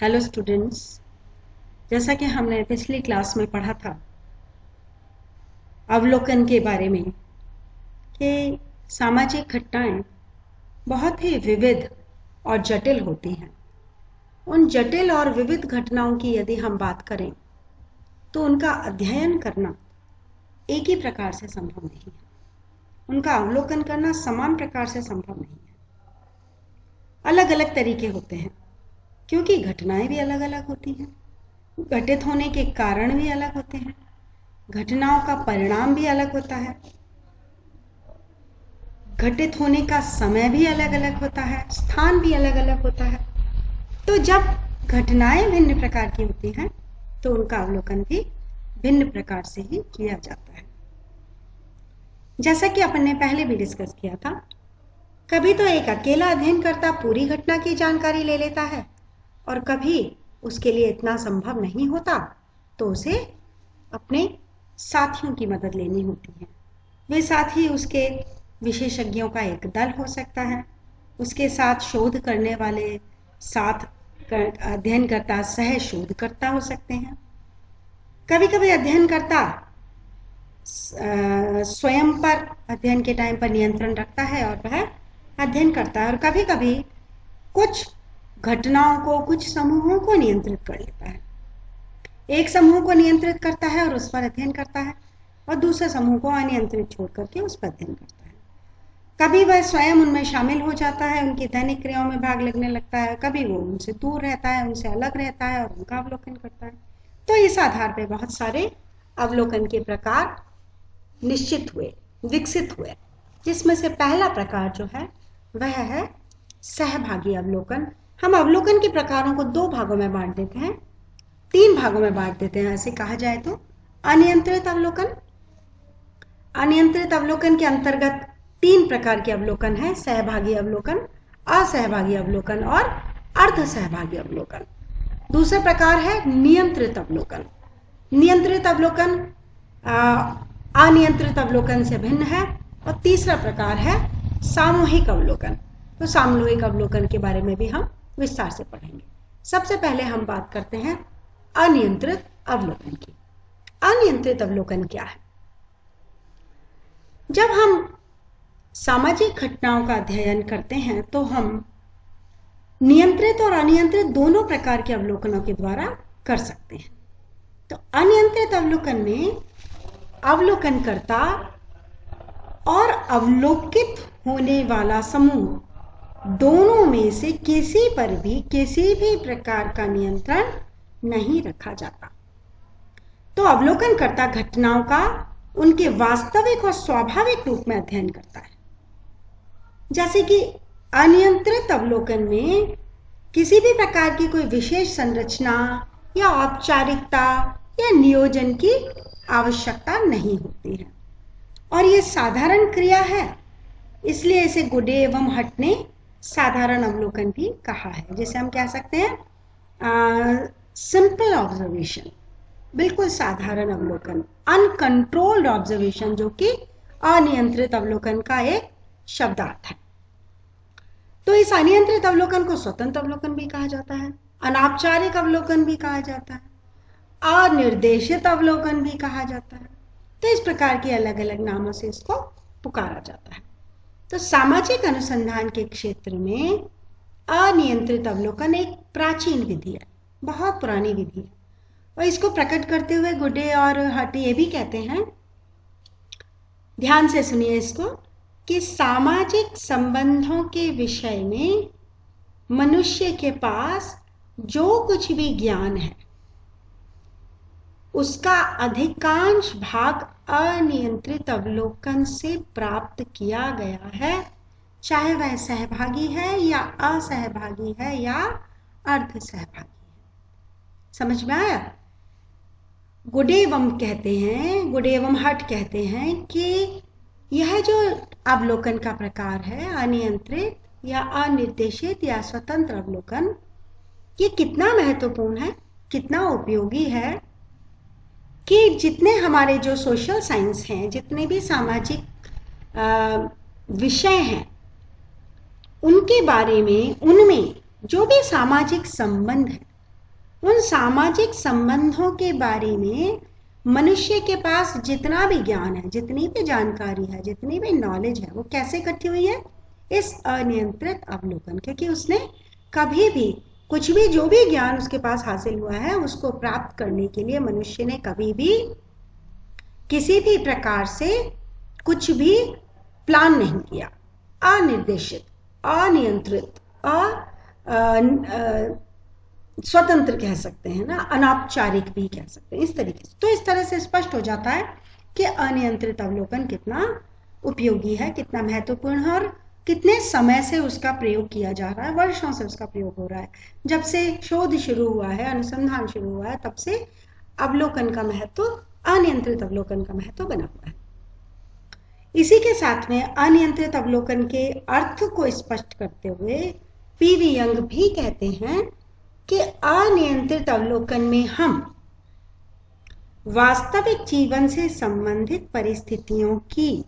Hello students. जैसा कि हमने पिछली क्लास में पढ़ा था अवलोकन के बारे में कि सामाजिक घटनाएं बहुत ही विविध और जटिल होती हैं। उन जटिल और विविध घटनाओं की यदि हम बात करें तो उनका अध्ययन करना एक ही प्रकार से संभव नहीं है, उनका अवलोकन करना समान प्रकार से संभव नहीं है। अलग अलग तरीके होते हैं क्योंकि घटनाएं भी अलग अलग होती हैं, घटित होने के कारण भी अलग होते हैं, घटनाओं का परिणाम भी अलग होता है, घटित होने का समय भी अलग अलग होता है, स्थान भी अलग अलग होता है। तो जब घटनाएं भिन्न प्रकार की होती हैं तो उनका अवलोकन भी भिन्न प्रकार से ही किया जाता है। जैसा कि अपन ने पहले भी डिस्कस किया था, कभी तो एक अकेला अध्ययनकर्ता पूरी घटना की जानकारी ले लेता है और कभी उसके लिए इतना संभव नहीं होता तो उसे अपने साथियों की मदद लेनी होती है। वे साथी उसके विशेषज्ञों का एक दल हो सकता है, उसके साथ शोध करने वाले साथ अध्ययनकर्ता सह शोधकर्ता हो सकते हैं। कभी कभी अध्ययनकर्ता स्वयं पर अध्ययन के टाइम पर नियंत्रण रखता है और वह अध्ययन करता है, और कभी कभी कुछ घटनाओं को, कुछ समूहों को नियंत्रित कर लेता है। एक समूह को नियंत्रित करता है और उस पर अध्ययन करता है और दूसरे समूह को अनियंत्रित छोड़ करके उस पर अध्ययन करता है। कभी वह स्वयं उनमें शामिल हो जाता है, उनकी दैनिक क्रियाओं में भाग लगने लगता है, कभी वो उनसे दूर रहता है, उनसे अलग रहता है और उनका अवलोकन करता है। तो इस आधार पर बहुत सारे अवलोकन के प्रकार निश्चित हुए, विकसित हुए, जिसमें से पहला प्रकार जो है वह है सहभागी अवलोकन। हम अवलोकन के प्रकारों को दो भागों में बांट देते हैं, तीन भागों में बांट देते हैं ऐसे कहा जाए तो। अनियंत्रित अवलोकन, अनियंत्रित अवलोकन के अंतर्गत तीन प्रकार के अवलोकन है: सहभागी अवलोकन, असहभागी अवलोकन और अर्ध सहभागी अवलोकन। दूसरा प्रकार है नियंत्रित अवलोकन। नियंत्रित अवलोकन अनियंत्रित अवलोकन से भिन्न है। और तीसरा प्रकार है सामूहिक अवलोकन। तो सामूहिक अवलोकन के बारे में भी हम विस्तार से पढ़ेंगे। सबसे पहले हम बात करते हैं अनियंत्रित अवलोकन की। अनियंत्रित अवलोकन क्या है? जब हम सामाजिक घटनाओं का अध्ययन करते हैं तो हम नियंत्रित और अनियंत्रित दोनों प्रकार के अवलोकनों के द्वारा कर सकते हैं। तो अनियंत्रित अवलोकन में अवलोकनकर्ता और अवलोकित होने वाला समूह दोनों में से किसी पर भी किसी भी प्रकार का नियंत्रण नहीं रखा जाता। तो अवलोकनकर्ता घटनाओं का उनके वास्तविक और स्वाभाविक रूप में अध्ययन करता है। जैसे कि अनियंत्रित अवलोकन में किसी भी प्रकार की कोई विशेष संरचना या औपचारिकता या नियोजन की आवश्यकता नहीं होती है और ये साधारण क्रिया है, इसलिए इसे गुडे एवं हट ने साधारण अवलोकन भी कहा है, जिसे हम कह सकते हैं सिंपल ऑब्जर्वेशन, बिल्कुल साधारण अवलोकन, अनकंट्रोल्ड ऑब्जर्वेशन, जो कि अनियंत्रित अवलोकन का एक शब्दार्थ है। तो इस अनियंत्रित अवलोकन को स्वतंत्र अवलोकन भी कहा जाता है, अनौपचारिक अवलोकन भी कहा जाता है, अनिर्देशित अवलोकन भी कहा जाता है। तो इस प्रकार के अलग अलग नामों से इसको पुकारा जाता है। तो सामाजिक अनुसंधान के क्षेत्र में अनियंत्रित अवलोकन एक प्राचीन विधि है, बहुत पुरानी विधि है, और इसको प्रकट करते हुए गुडे और हट ये भी कहते हैं, ध्यान से सुनिए इसको, कि सामाजिक संबंधों के विषय में मनुष्य के पास जो कुछ भी ज्ञान है उसका अधिकांश भाग अनियंत्रित अवलोकन से प्राप्त किया गया है, चाहे वह सहभागी है या असहभागी है या अर्ध सहभागी है। समझ में आया? गुडे एवं कहते हैं, गुडे एवं हट कहते हैं कि यह जो अवलोकन का प्रकार है, अनियंत्रित या अनिर्देशित या स्वतंत्र अवलोकन, ये कितना महत्वपूर्ण है, कितना उपयोगी है कि जितने हमारे जो सोशल साइंस हैं, जितने भी सामाजिक विषय हैं, उनके बारे में, उनमें जो भी सामाजिक संबंध है उन सामाजिक संबंधों के बारे में मनुष्य के पास जितना भी ज्ञान है, जितनी भी जानकारी है, जितनी भी नॉलेज है, वो कैसे इकट्ठी हुई है? इस अनियंत्रित अवलोकन, क्योंकि उसने कभी भी कुछ भी, जो भी ज्ञान उसके पास हासिल हुआ है, उसको प्राप्त करने के लिए मनुष्य ने कभी भी किसी भी प्रकार से कुछ भी प्लान नहीं किया। अनिर्देशित, अनियंत्रित, स्वतंत्र कह सकते हैं ना, अनौपचारिक भी कह सकते हैं, इस तरीके से। तो इस तरह से स्पष्ट हो जाता है कि अनियंत्रित अवलोकन कितना उपयोगी है, कितना महत्वपूर्ण है, और कितने समय से उसका प्रयोग किया जा रहा है। वर्षों से उसका प्रयोग हो रहा है। जब से शोध शुरू हुआ है, अनुसंधान शुरू हुआ है, तब से अवलोकन का महत्व, अनियंत्रित अवलोकन का महत्व बना हुआ है। इसी के साथ में अनियंत्रित अवलोकन के अर्थ को स्पष्ट करते हुए पीवी यंग भी कहते हैं कि अनियंत्रित अवलोकन में हम वास्तविक जीवन से संबंधित परिस्थितियों की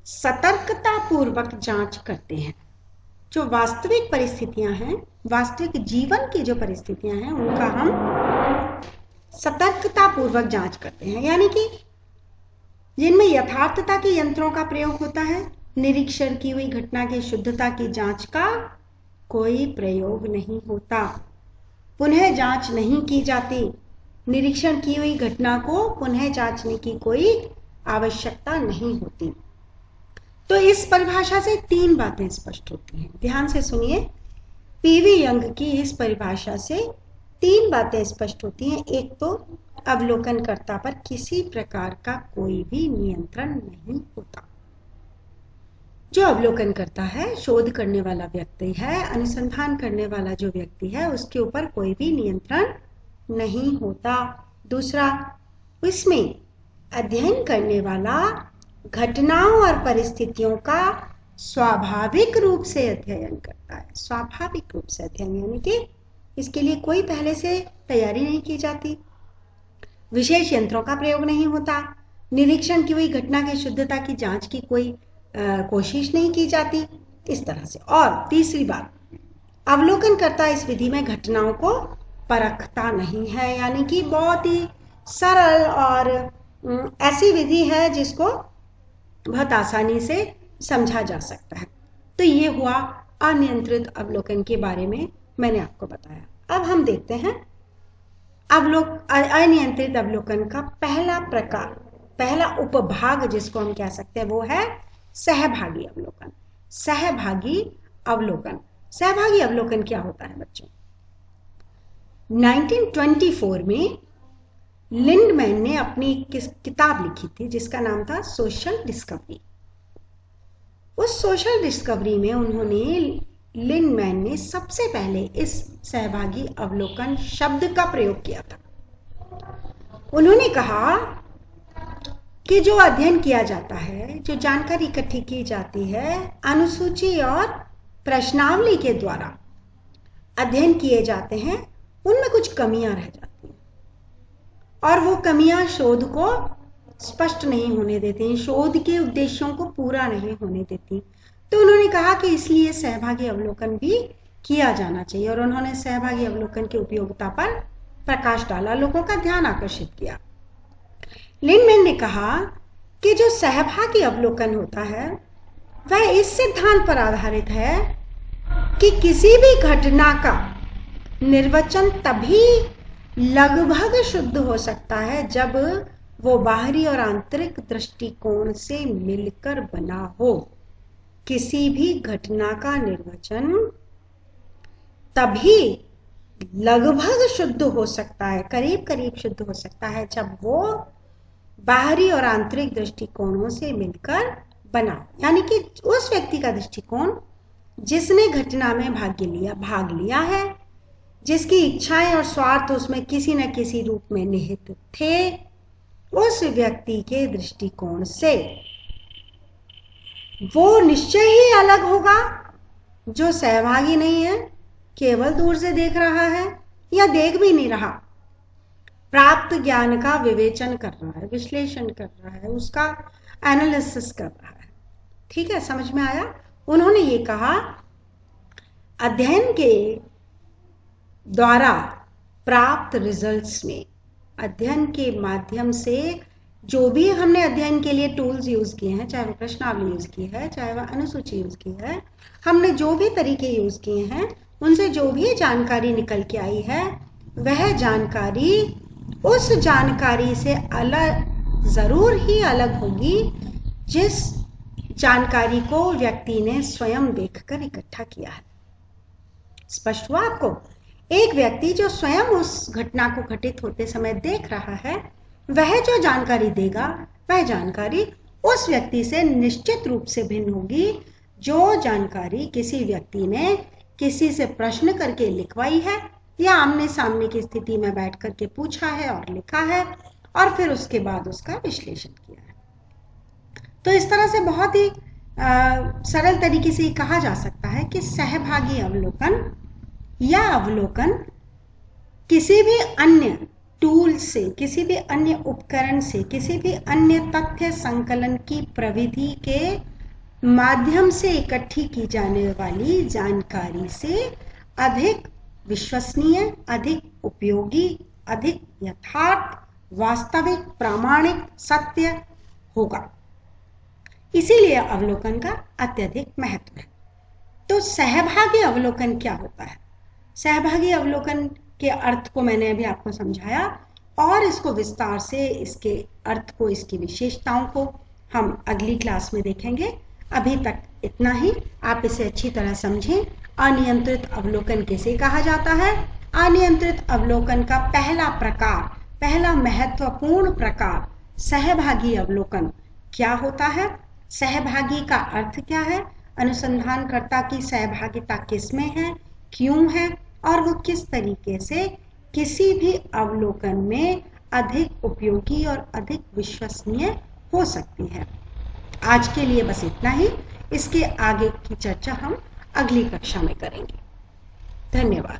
सतर्कता पूर्वक जांच करते हैं। जो वास्तविक परिस्थितियां हैं, वास्तविक जीवन की जो परिस्थितियां हैं, उनका हम सतर्कता पूर्वक जांच करते हैं, यानी कि जिनमें यथार्थता के यंत्रों का प्रयोग होता है, निरीक्षण की हुई घटना की शुद्धता की जांच का कोई प्रयोग नहीं होता, पुनः जांच नहीं की जाती। निरीक्षण की हुई घटना को पुनः जांचने की कोई आवश्यकता नहीं होती। तो इस परिभाषा से तीन बातें स्पष्ट होती हैं। ध्यान से सुनिए, पीवी यंग की इस परिभाषा से तीन बातें स्पष्ट होती हैं। एक तो अवलोकनकर्ता पर किसी प्रकार का कोई भी नियंत्रण नहीं होता। जो अवलोकन करता है, शोध करने वाला व्यक्ति है, अनुसंधान करने वाला जो व्यक्ति है, उसके ऊपर कोई भी नियंत्रण नहीं होता। दूसरा, इसमें अध्ययन करने वाला घटनाओं और परिस्थितियों का स्वाभाविक रूप से अध्ययन करता है। स्वाभाविक रूप से अध्ययन, यानी कि इसके लिए कोई पहले से तैयारी नहीं की जाती, विशेष यंत्रों का प्रयोग नहीं होता, निरीक्षण की हुई घटना की शुद्धता की जांच की कोई कोशिश नहीं की जाती, इस तरह से। और तीसरी बात, अवलोकन करता इस विधि में घटनाओं को परखता नहीं है, यानी कि बहुत ही सरल और ऐसी विधि है जिसको बहुत आसानी से समझा जा सकता है। तो ये हुआ अनियंत्रित अवलोकन के बारे में मैंने आपको बताया। अब हम देखते हैं अनियंत्रित अवलोकन का पहला प्रकार, पहला उपभाग जिसको हम कह सकते हैं, वो है सहभागी अवलोकन। सहभागी अवलोकन, सहभागी अवलोकन क्या होता है बच्चों? 1924 में लिंडमैन ने अपनी किताब लिखी थी जिसका नाम था सोशल डिस्कवरी। उस सोशल डिस्कवरी में लिंडमैन ने सबसे पहले इस सहभागी अवलोकन शब्द का प्रयोग किया था। उन्होंने कहा कि जो अध्ययन किया जाता है, जो जानकारी इकट्ठी की जाती है, अनुसूची और प्रश्नावली के द्वारा अध्ययन किए जाते हैं, उनमें कुछ कमियां रह जाती हैं और वो कमियां शोध को स्पष्ट नहीं होने देती, शोध के उद्देश्यों को पूरा नहीं होने देती। तो उन्होंने कहा कि इसलिए सहभागी अवलोकन भी किया जाना चाहिए, और उन्होंने सहभागी अवलोकन की उपयोगिता पर प्रकाश डाला, लोगों का ध्यान आकर्षित किया। लिंडमैन ने कहा कि जो सहभागी अवलोकन होता है वह इस सिद्धांत पर आधारित है कि किसी भी घटना का निर्वचन तभी लगभग शुद्ध हो सकता है जब वो बाहरी और आंतरिक दृष्टिकोण से मिलकर बना हो। किसी भी घटना का निर्वचन तभी लगभग शुद्ध हो सकता है, करीब करीब शुद्ध हो सकता है, जब वो बाहरी और आंतरिक दृष्टिकोणों से मिलकर बना, यानी कि उस व्यक्ति का दृष्टिकोण जिसने घटना में भाग लिया है, जिसकी इच्छाएं और स्वार्थ उसमें किसी न किसी रूप में निहित थे, उस व्यक्ति के दृष्टिकोण से वो निश्चय ही अलग होगा। जो सहभागी नहीं है, केवल दूर से देख रहा है या देख भी नहीं रहा, प्राप्त ज्ञान का विवेचन कर रहा है, विश्लेषण कर रहा है, उसका एनालिसिस कर रहा है। ठीक है, समझ में आया? उन्होंने ये कहा, अध्ययन के द्वारा प्राप्त रिजल्ट्स में, अध्ययन के माध्यम से जो भी हमने अध्ययन के लिए टूल्स यूज किए हैं, चाहे वो प्रश्नावली यूज की है, चाहे वह अनुसूची यूज की है, हमने जो भी तरीके यूज किए हैं, उनसे जो भी जानकारी निकल के आई है, वह जानकारी उस जानकारी से अलग जरूर ही अलग होगी जिस जानकारी को व्यक्ति ने स्वयं देखकर इकट्ठा किया है। स्पष्ट हुआ आपको? एक व्यक्ति जो स्वयं उस घटना को घटित होते समय देख रहा है, वह जो जानकारी देगा, वह जानकारी उस व्यक्ति से निश्चित रूप से भिन्न होगी जो जानकारी किसी व्यक्ति ने किसी से प्रश्न करके लिखवाई है या आमने सामने की स्थिति में बैठ करके पूछा है और लिखा है और फिर उसके बाद उसका विश्लेषण किया है। तो इस तरह से बहुत ही सरल तरीके से कहा जा सकता है कि सहभागी अवलोकन या अवलोकन किसी भी अन्य टूल से, किसी भी अन्य उपकरण से, किसी भी अन्य तथ्य संकलन की प्रविधि के माध्यम से इकट्ठी की जाने वाली जानकारी से अधिक विश्वसनीय, अधिक उपयोगी, अधिक यथार्थ, वास्तविक, प्रामाणिक, सत्य होगा। इसीलिए अवलोकन का अत्यधिक महत्व है। तो सहभागी अवलोकन क्या होता है? सहभागी अवलोकन के अर्थ को मैंने अभी आपको समझाया और इसको विस्तार से, इसके अर्थ को, इसकी विशेषताओं को हम अगली क्लास में देखेंगे। अभी तक इतना ही। आप इसे अच्छी तरह समझें। अनियंत्रित अवलोकन किसे कहा जाता है? अनियंत्रित अवलोकन का पहला प्रकार, पहला महत्वपूर्ण प्रकार सहभागी अवलोकन क्या होता है? सहभागी का अर्थ क्या है? अनुसंधानकर्ता की सहभागिता किसमें है, क्यों है और वो किस तरीके से किसी भी अवलोकन में अधिक उपयोगी और अधिक विश्वसनीय हो सकती है। आज के लिए बस इतना ही। इसके आगे की चर्चा हम अगली कक्षा में करेंगे। धन्यवाद।